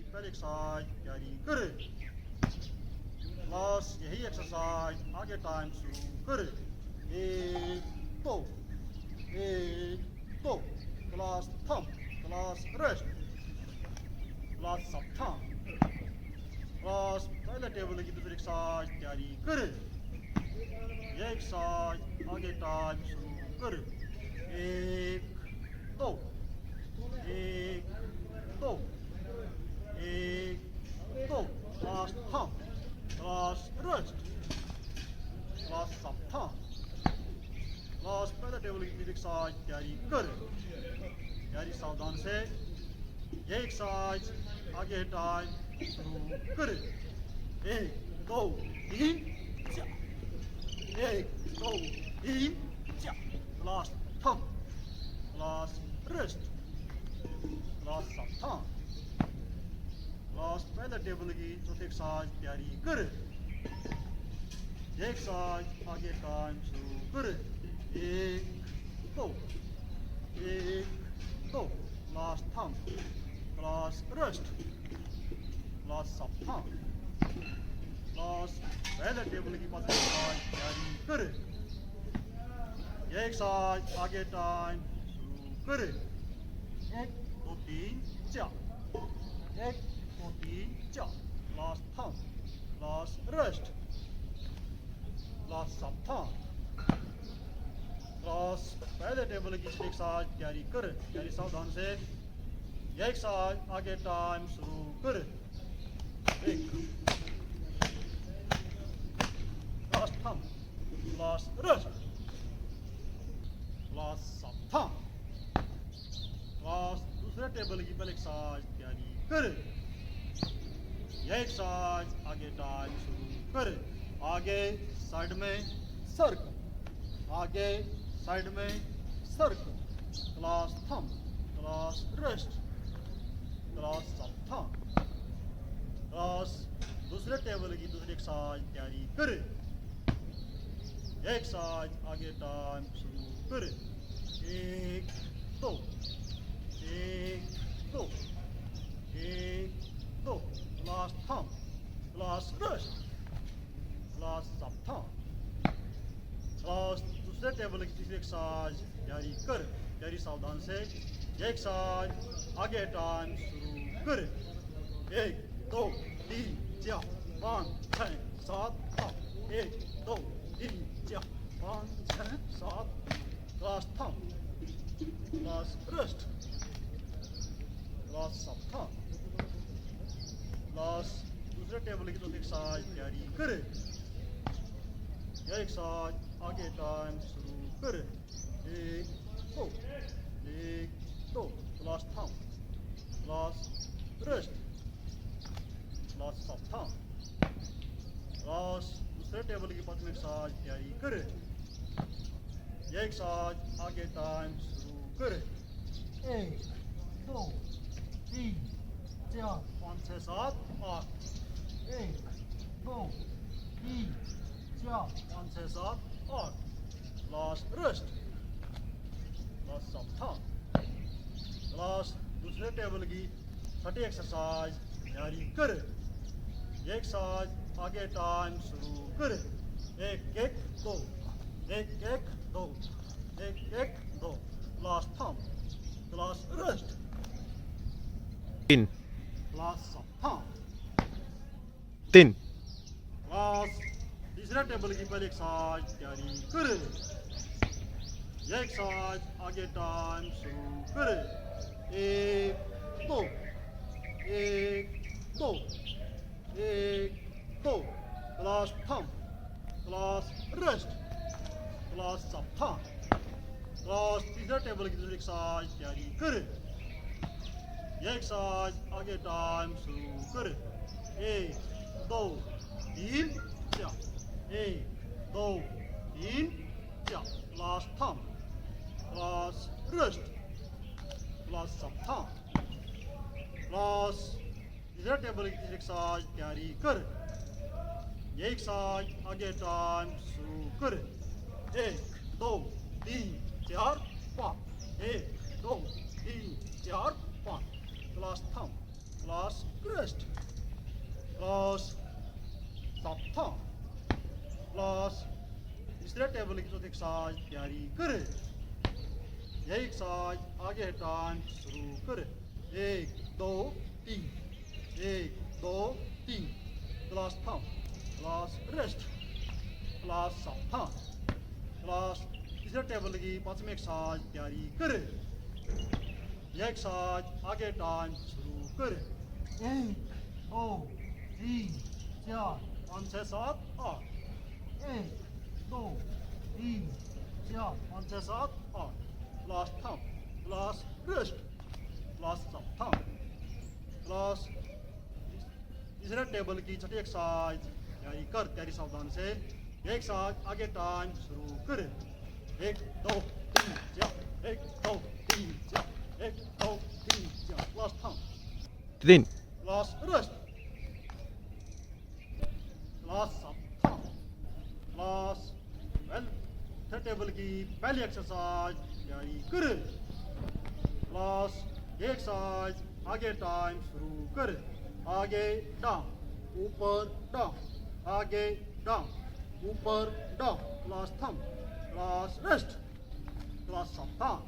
पहले एक्सरसाइज तैयारी करें। क्लास यही एक्सरसाइज आगे टाइम शुरू करें। एक दो क्लास थम क्लास रेस्ट क्लास सब थम क्लास पहले टेबल की दूसरी एक्सरसाइज तैयारी करें। यह एक्सरसाइज आगे टाइम शुरू करें। एक दो क्लास थम क्लास रेस्ट क्लास सब थम क्लास पहले टेबल की दूसरी एक्सरसाइज तैयारी करें। तैयारी सावधान से ये एक्सरसाइज आगे टाइम शुरू करें। एक दो तीन चार क्लास थम क्लास रेस्ट क्लास सब थम क्लास पहले टेबल की चौथी एक्सरसाइज तैयारी करें। ये एक्सरसाइज आगे टाइम शुरू करें। एक दो क्लास थम क्लास रेस्ट क्लास सब थम क्लास पहले टेबल की पांचवी एक्सरसाइज तैयारी करें। यह एक्सरसाइज आगे टाइम शुरू करें। एक दो तीन चार क्लास थम क्लास रेस्ट क्लास सब थम क्लास पहले टेबल की एक्सरसाइज तैयारी करें। तैयारी सावधान से यह एक्सरसाइज आगे टाइम शुरू करें। एक क्लास थम क्लास रेस्ट क्लास सब थम क्लास दूसरे टेबल की पहले एक्सरसाइज तैयारी करें। यह एक्सरसाइज आगे टाइम शुरू करें। आगे साइड में सर्कल आगे साइड में सर्कल क्लास थम क्लास रेस्ट क्लास सब थम क्लास दूसरे टेबल की दूसरी एक्सरसाइज तैयारी करें। यह एक्सरसाइज आगे टाइम शुरू करें। एक दो क्लास थम क्लास रेस्ट क्लास सब थम क्लास दूसरे टेबल की तीसरी एक्सरसाइज तैयारी कर। तैयारी सावधान से यह एक्सरसाइज आगे टाइम शुरू करें। एक दो तीन चार पाँच छः सात आठ एक दो तीन चार पाँच छः सात क्लास थम क्लास रेस्ट क्लास सब थम क्लास दूसरे टेबल की चौथी एक्सरसाइज तैयारी करें। यह एक्सरसाइज आगे टाइम शुरू करें। एक दो क्लास थम क्लास रेस्ट क्लास सब थम क्लास दूसरे टेबल की पांचवी एक्सरसाइज तैयारी करें। यह एक्सरसाइज आगे टाइम शुरू करें। एक दो तीन चार पाँच छः सात आठ एक दो तीन चार पाँच छः सात आठ क्लास रेस्ट क्लास सब थम क्लास दूसरे टेबल की छठी एक्सरसाइज तैयारी करें। यह एक्सरसाइज आगे टाइम शुरू करें। एक दो क्लास थम क्लास रेस्ट तीन क्लास सब थम तीन क्लास तीसरे टेबल की पहली एक्सरसाइज तैयारी करें। यह एक्सरसाइज आगे टाइम शुरू करें। एक दो क्लास थम क्लास रेस्ट क्लास सब थम क्लास तीसरे टेबल की दूसरी एक्सरसाइज तैयारी करें। यह एक्सरसाइज आगे टाइम शुरू करें। एक दो तीन चार क्लास थम क्लास रेस्ट क्लास सब थम क्लास तीसरे टेबल की तीसरी एक्सरसाइज तैयारी करें। यह एक्सरसाइज आगे टाइम शुरू करें। एक दो तीन चार पाँच क्लास थम क्लास रेस्ट एक्सरसाइज तैयारी कर। यह एक्सरसाइज आगे है टाइम शुरू कर। 1 2 3 1 2 3 क्लास थम क्लास रेस्ट क्लास सावधान क्लास तीसरे टेबल की पांचवी एक्सरसाइज तैयारी कर। यह एक्सरसाइज आगे टाइम शुरू कर। 1 2 3 4 5 6 7 8 1 2 3 4 5 6 7 8 क्लास थम क्लास रेस्ट क्लास सावधान क्लास तीसरे टेबल की छठी एक्सरसाइज तैयारी कर। तैयारी सावधान से। यह एक्सरसाइज आगे टाइम शुरू कर। 1 2 3 4 1 2 3 4 1 2 3 4 क्लास थम 3 क्लास रेस्ट क्लास सावधान क्लास थर्ड टेबल की पहली एक्सरसाइज तैयारी कर। क्लास ये एक्सरसाइज आगे टाइम शुरू कर। आगे डाउन ऊपर डाउन आगे डाउन ऊपर डाउन क्लास थम क्लास रेस्ट क्लास सावधान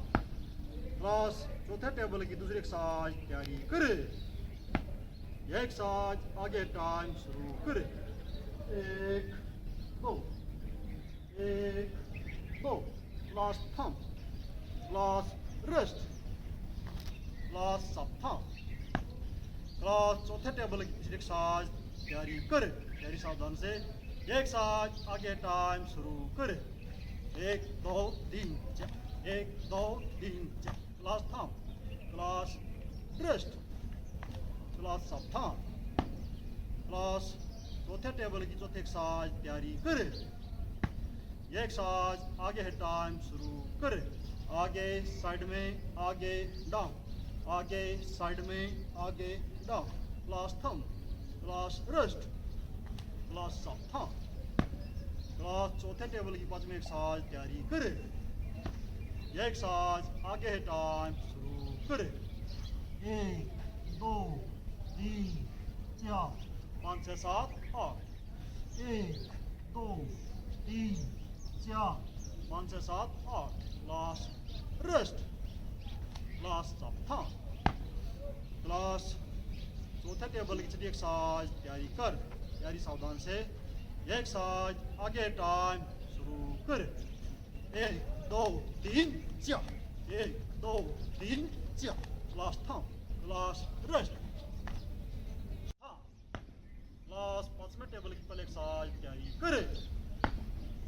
क्लास चौथे टेबल की दूसरी एक्सरसाइज तैयारी कर। यह एक्सरसाइज आगे टाइम शुरू कर। 1 2 1 2 क्लास थम क्लास रेस्ट क्लास सावधान क्लास चौथे टेबल की तीसरी एक्सरसाइज तैयारी कर। तैयारी सावधान से। यह एक्सरसाइज आगे टाइम शुरू कर। 1 2 3 4 1 2 3 4 क्लास थम क्लास रेस्ट क्लास सावधान क्लास चौथे टेबल की चौथी एक्सरसाइज तैयारी कर। यह एक्सरसाइज आगे है टाइम शुरू कर। आगे साइड में आगे डाउन आगे साइड में आगे डाउन क्लास थम क्लास रेस्ट क्लास सावधान क्लास चौथे टेबल की पांचवी एक्सरसाइज तैयारी कर। यह एक्सरसाइज आगे है टाइम शुरू कर। 1 2 3 4 5 6 7 8 1 2 3 4 5 6 7 8 क्लास रेस्ट क्लास सावधान क्लास चौथे टेबल की छठी एक्सरसाइज तैयारी कर। तैयारी सावधान से। यह एक्सरसाइज आगे टाइम शुरू कर। 1 2 3 4 1 2 3 4 क्लास थम क्लास रेस्ट क्लास पांचवें टेबल की पहले एक्सरसाइज तैयारी कर।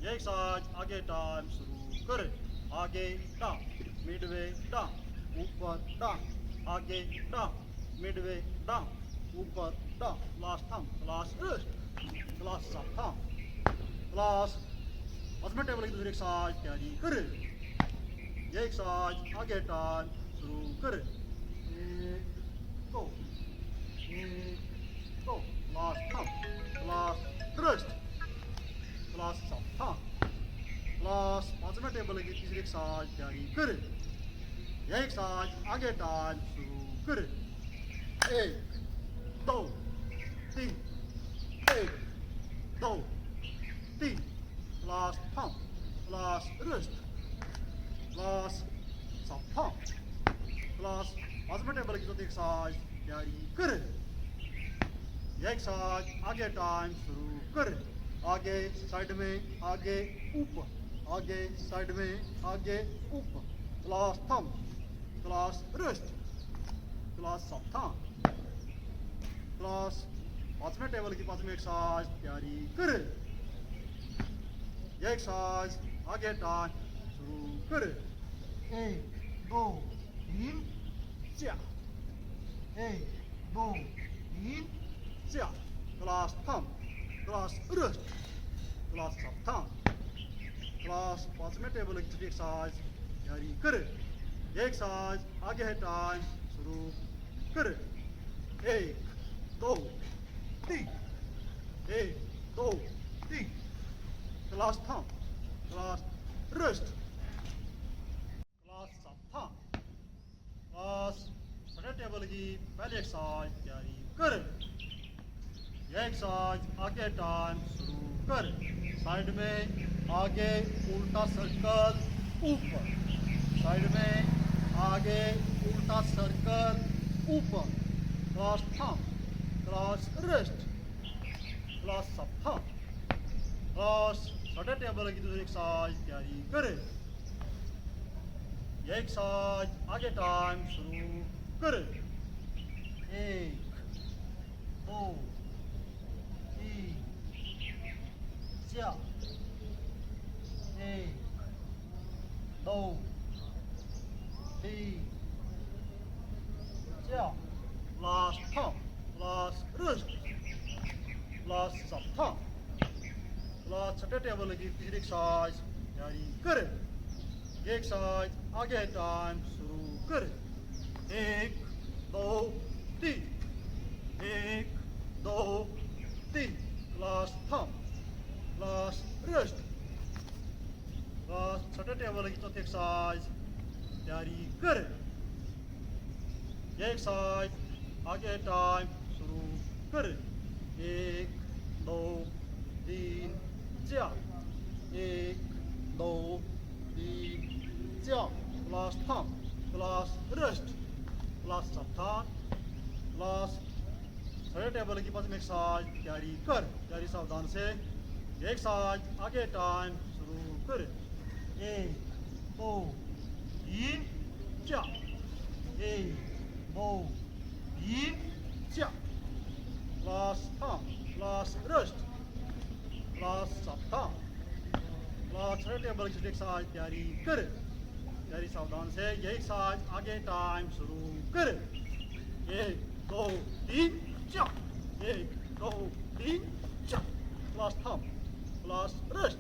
यह एक्सरसाइज आगे टाइम शुरू कर। आगे डाउन मिडवे डाउन ऊपर डाउन आगे डाउन मिडवे डाउन ऊपर डाउन क्लास थम क्लास रेस्ट क्लास सावधान क्लास पांचवें टेबल की दूसरी एक्सरसाइज तैयारी कर। यह एक्सरसाइज आगे टाइम शुरू कर। 1 2 1 2 क्लास थम क्लास रेस्ट क्लास सावधान क्लास पांचवें टेबल की तीसरी एक्सरसाइज तैयारी कर। यह एक्सरसाइज आगे टाइम शुरू कर। 1 2 3 1 2 3 क्लास थम क्लास रेस्ट क्लास सावधान क्लास पांचवें टेबल की चौथी एक्सरसाइज तैयारी कर। यह एक्सरसाइज आगे टाइम शुरू कर। आगे साइड में आगे ऊपर आगे साइड में आगे ऊपर क्लास थम क्लास रेस्ट क्लास सावधान क्लास पांचवें टेबल की पांचवी एक्सरसाइज तैयारी कर। यह एक्सरसाइज आगे टाइम शुरू कर। 1 2 3 4 1 2 3 4 क्लास थम क्लास रेस्ट क्लास सावधान क्लास पांचवें टेबल की छठी एक्सरसाइज तैयारी कर। यह एक्सरसाइज आगे है टाइम शुरू कर। 1 2 3 1 2 3 क्लास थम क्लास रेस्ट क्लास सावधान क्लास छठे टेबल की पहली एक्सरसाइज तैयारी कर। यह एक्सरसाइज आगे टाइम शुरू कर। साइड में आगे उल्टा सर्कल ऊपर, साइड में आगे उल्टा सर्कल ऊपर, cross thumb, cross wrist, cross सब थंब, क्रॉस छोटे टेबल की दूसरी एक्सरसाइज तैयारी करें। यह एक्सरसाइज आगे टाइम शुरू करें। 1 2 3 4 1 2 3 4 last thumb, last wrist, last sub thumb, last छोटे टेबल की तीसरी एक्सरसाइज तैयारी करें। ये एक्सरसाइज आगे टाइम शुरू करें। 1 2 3 1 2 3 last thumb, last wrist, last छोटे टेबल की चौथी एक्सरसाइज तैयारी करें। ये एक्सरसाइज आगे टाइम शुरू करें। 1 2 3 4 1 2 3 4 last thumb, last wrist, last सप्ताह, लास्ट छोटे टेबल की पास में एक्सरसाइज तैयारी कर। तैयारी सावधान से। ये एक्सरसाइज आगे टाइम शुरू कर। 1 2 3 4 1 2 3 4 last thumb, last wrist, last सप्ताह, लास्ट छोटे टेबल की एक्सरसाइज तैयारी कर। तैयारी सावधान से। ये एक्सरसाइज आगे टाइम शुरू कर। 1 2 3 4 1 2 3 4 लास्ट थंब, लास्ट रिस्ट,